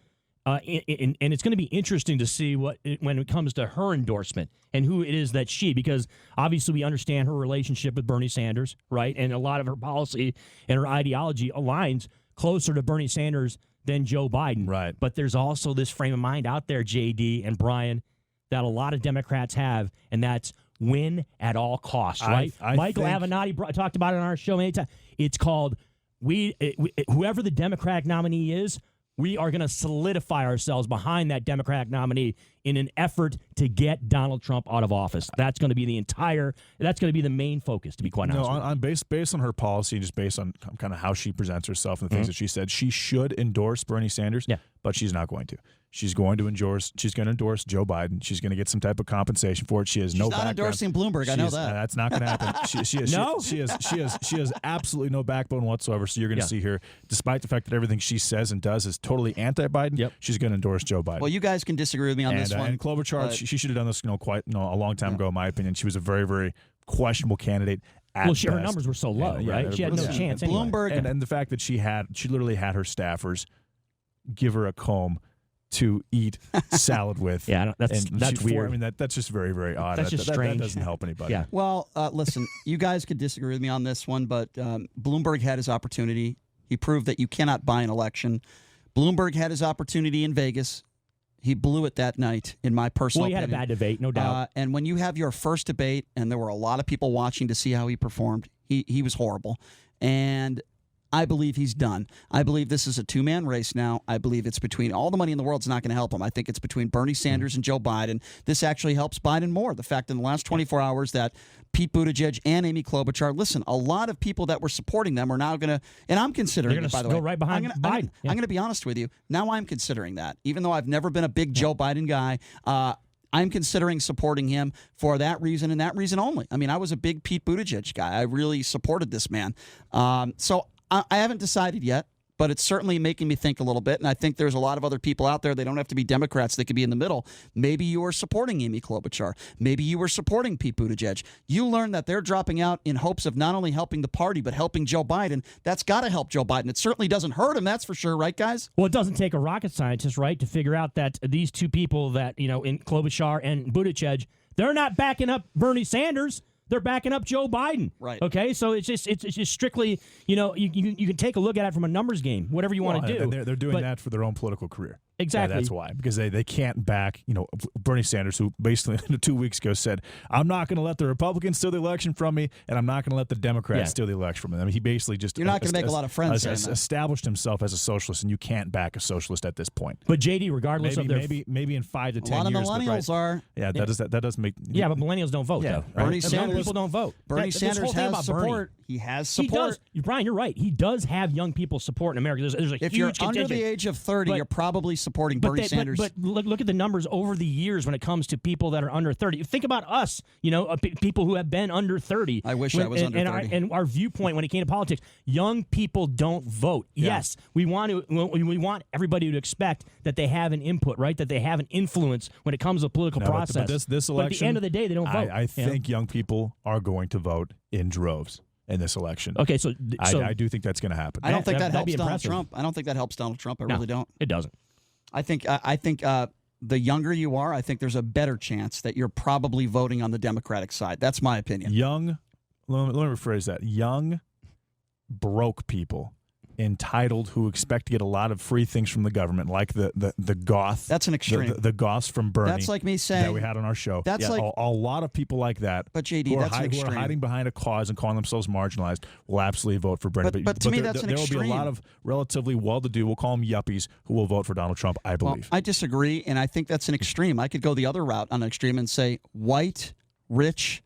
And it's going to be interesting to see when it comes to her endorsement and who it is that because obviously we understand her relationship with Bernie Sanders, right? And a lot of her policy and her ideology aligns closer to Bernie Sanders than Joe Biden. Right. But there's also this frame of mind out there, JD and Brian, that a lot of Democrats have, and that's win at all costs, right? Michael Avenatti talked about it on our show many times. It's called whoever the Democratic nominee is, we are going to solidify ourselves behind that Democratic nominee in an effort to get Donald Trump out of office. That's going to be that's going to be the main focus, to be quite honest. Based on her policy and just based on kind of how she presents herself and the things that she said, she should endorse Bernie Sanders, but she's not going to. She's going to endorse Joe Biden. She's going to get some type of compensation for it. She's not endorsing Bloomberg. I know that. That's not going to happen. She has absolutely no backbone whatsoever. So you're going to see her, despite the fact that everything she says and does is totally anti-Biden. She's going to endorse Joe Biden. Well, you guys can disagree with me on this one. And Klobuchar, she should have done this, a long time ago, in my opinion. She was a very, very questionable candidate. Her numbers were so low, right? She had no chance. Anyway. Bloomberg and the fact that she literally had her staffers give her a comb to eat salad with. That's weird. I mean, that's just very, very odd. That's just strange. That doesn't help anybody. Yeah. Well, listen, you guys could disagree with me on this one, but Bloomberg had his opportunity. He proved that you cannot buy an election. Bloomberg had his opportunity in Vegas. He blew it that night, in my personal opinion. Well, he had a bad debate, no doubt. And when you have your first debate, and there were a lot of people watching to see how he performed, he was horrible. And I believe he's done. I believe this is a two-man race now. I believe it's between all the money in the world's not going to help him. I think it's between Bernie Sanders and Joe Biden. This actually helps Biden more. The fact in the last 24 hours that Pete Buttigieg and Amy Klobuchar, listen, a lot of people that were supporting them are now going to, and I'm considering it, by the way. Go right behind Biden. I'm going to be honest with you. Now I'm considering that. Even though I've never been a big Joe Biden guy, I'm considering supporting him for that reason and that reason only. I mean, I was a big Pete Buttigieg guy. I really supported this man. So I haven't decided yet, but it's certainly making me think a little bit. And I think there's a lot of other people out there. They don't have to be Democrats. They could be in the middle. Maybe you are supporting Amy Klobuchar. Maybe you were supporting Pete Buttigieg. You learn that they're dropping out in hopes of not only helping the party, but helping Joe Biden. That's got to help Joe Biden. It certainly doesn't hurt him. That's for sure. Right, guys? Well, it doesn't take a rocket scientist, right, to figure out that these two people that, in Klobuchar and Buttigieg, they're not backing up Bernie Sanders. They're backing up Joe Biden. Right. Okay, so it's just strictly, you can take a look at it from a numbers game, whatever you want to do. And they're doing that for their own political career. Exactly. Yeah, that's why. Because they can't back, Bernie Sanders, who basically 2 weeks ago said, I'm not going to let the Republicans steal the election from me, and I'm not going to let the Democrats steal the election from me. I mean, he basically just You're not going to make a lot of friends saying that. Established himself as a socialist, and you can't back a socialist at this point. But JD, regardless of their maybe in 5 to 10 a lot years, of millennials are. Yeah, that does make. Yeah, but millennials don't vote. Yeah, though. Bernie Sanders. People don't vote. Bernie Sanders has support. He has support. He does. Brian, you're right. He does have young people support in America. There's a if huge you're contingent. under the age of 30, you're probably supporting Bernie Sanders. But look at the numbers over the years when it comes to people that are under 30. Think about us, people who have been under 30. I wish I was under 30. And our viewpoint when it came to politics, young people don't vote. Yeah. Yes, we want everybody to expect that they have an input, right? That they have an influence when it comes to the political process. But this election, at the end of the day, they don't vote. I think young people are going to vote in droves in this election. Okay, so I do think that's going to happen. I don't think that helps Donald Trump. I don't think that helps Donald Trump. I really don't. It doesn't. I think the younger you are, I think there's a better chance that you're probably voting on the Democratic side. That's my opinion. Let me rephrase that. Young, broke people, entitled, who expect to get a lot of free things from the government, like the goth. That's an extreme. The goths from Bernie. That's like me saying that we had on our show. That's like a lot of people like that. But JD, that's an extreme. Who are hiding behind a cause and calling themselves marginalized will absolutely vote for Bernie. But to me, that's an extreme. There will be a lot of relatively well-to-do, we'll call them yuppies, who will vote for Donald Trump, I believe. Well, I disagree, and I think that's an extreme. I could go the other route on an extreme and say white, rich,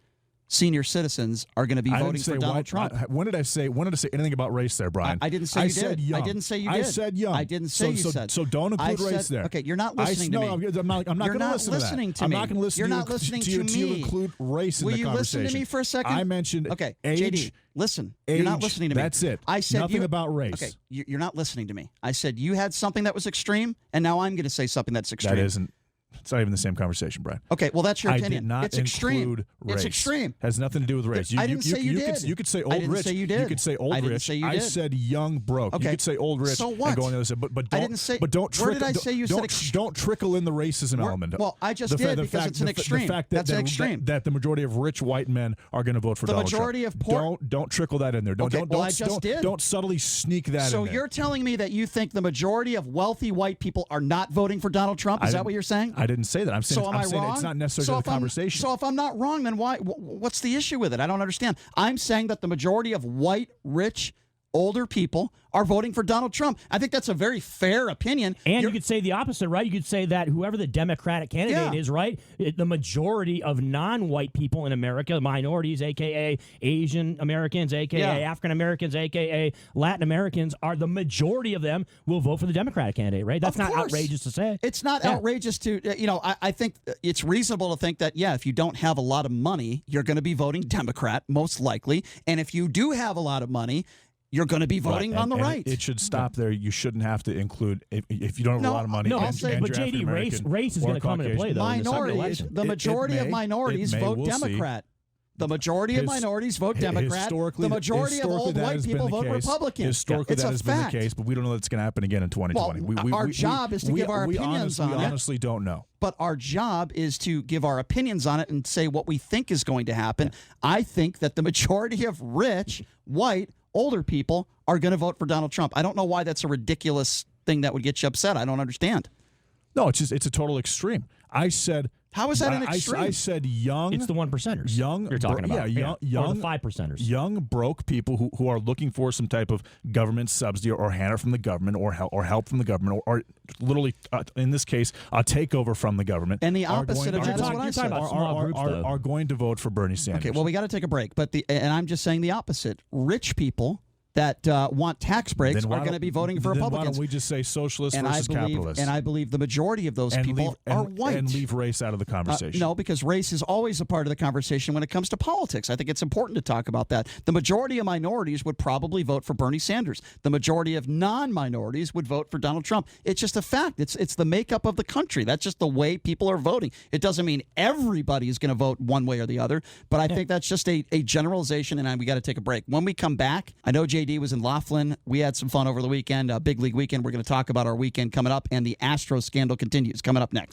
senior citizens are going to be voting for Donald Trump. When did I say anything about race there, Brian? I didn't say you said did. young. I didn't say you did. I said young. I didn't say you said. So don't include race there. Okay, you're not listening to me. I'm not going to listen to that. I'm not going to listen You're to not listening to you me. to include race in the conversation. Will you listen to me for a second? I mentioned okay, age. JD, listen. Age, you're not listening to me. That's it. I said nothing about race. Okay, you're not listening to me. I said you had something that was extreme, and now I'm going to say something that's extreme. That isn't. It's not even the same conversation, Brian. Okay, well, that's your opinion. I did not it's extreme. include race. It's extreme. Has nothing to do with race. I didn't say you did. You could say old I didn't rich. Say you did. You could say old I didn't rich. Say you I did. said young broke. Okay. You could say old rich. So what? And go on the other side. But don't. I didn't say. But don't. Where did I say you said? Don't trickle in the racism element. Well, I just did because it's an extreme. That's an extreme. That the majority of rich white men are going to vote for Donald Trump. The majority of poor. Don't trickle that in there. Don't subtly sneak that in there. So you're telling me that you think the majority of wealthy white people are not voting for Donald Trump? Is that what you're saying? I didn't say that. I'm saying wrong? It's not necessarily the conversation. So if I'm not wrong, then why? What's the issue with it? I don't understand. I'm saying that the majority of white, rich, older people are voting for Donald Trump. I think that's a very fair opinion. And you could say the opposite, right? You could say that whoever the Democratic candidate is, right, the majority of non-white people in America, minorities, a.k.a. Asian Americans, a.k.a. African Americans, a.k.a. Latin Americans, are the majority of them will vote for the Democratic candidate, right? That's not outrageous to say. It's not outrageous to, I think it's reasonable to think that, if you don't have a lot of money, you're going to be voting Democrat, most likely. And if you do have a lot of money, you're going to be voting on the right. It should stop there. You shouldn't have to include if you don't have a lot of money. No, I'll say, but JD, race is going to come into play, though. Minorities, the majority of minorities vote Democrat. The majority of minorities vote Democrat. The majority of old white people vote Republican. Historically, that has been the case, but we don't know that's going to happen again in 2020. Well, our job is to give our opinions on it. We honestly don't know. But our job is to give our opinions on it and say what we think is going to happen. I think that the majority of rich, white, older people are going to vote for Donald Trump. I don't know why that's a ridiculous thing that would get you upset. I don't understand. No, it's a total extreme. I said, how is that an extreme? I said young. It's the 1%ers. Young, you're talking about. Young, or the 5%ers. Young, broke people who are looking for some type of government subsidy or handout from the government or help from the government or literally, in this case, a takeover from the government. And the opposite of that is what I said. Are going to vote for Bernie Sanders. Okay, well, we got to take a break. And I'm just saying the opposite. Rich people that want tax breaks are going to be voting for Republicans. Why don't we just say socialists versus capitalists? And I believe the majority of those people are white. And leave race out of the conversation. No, because race is always a part of the conversation when it comes to politics. I think it's important to talk about that. The majority of minorities would probably vote for Bernie Sanders. The majority of non-minorities would vote for Donald Trump. It's just a fact. It's the makeup of the country. That's just the way people are voting. It doesn't mean everybody is going to vote one way or the other, but I think that's just a generalization, and we got to take a break. When we come back, I know JD was in Laughlin. We had some fun over the weekend, big league weekend. We're going to talk about our weekend coming up, and the Astros scandal continues coming up next.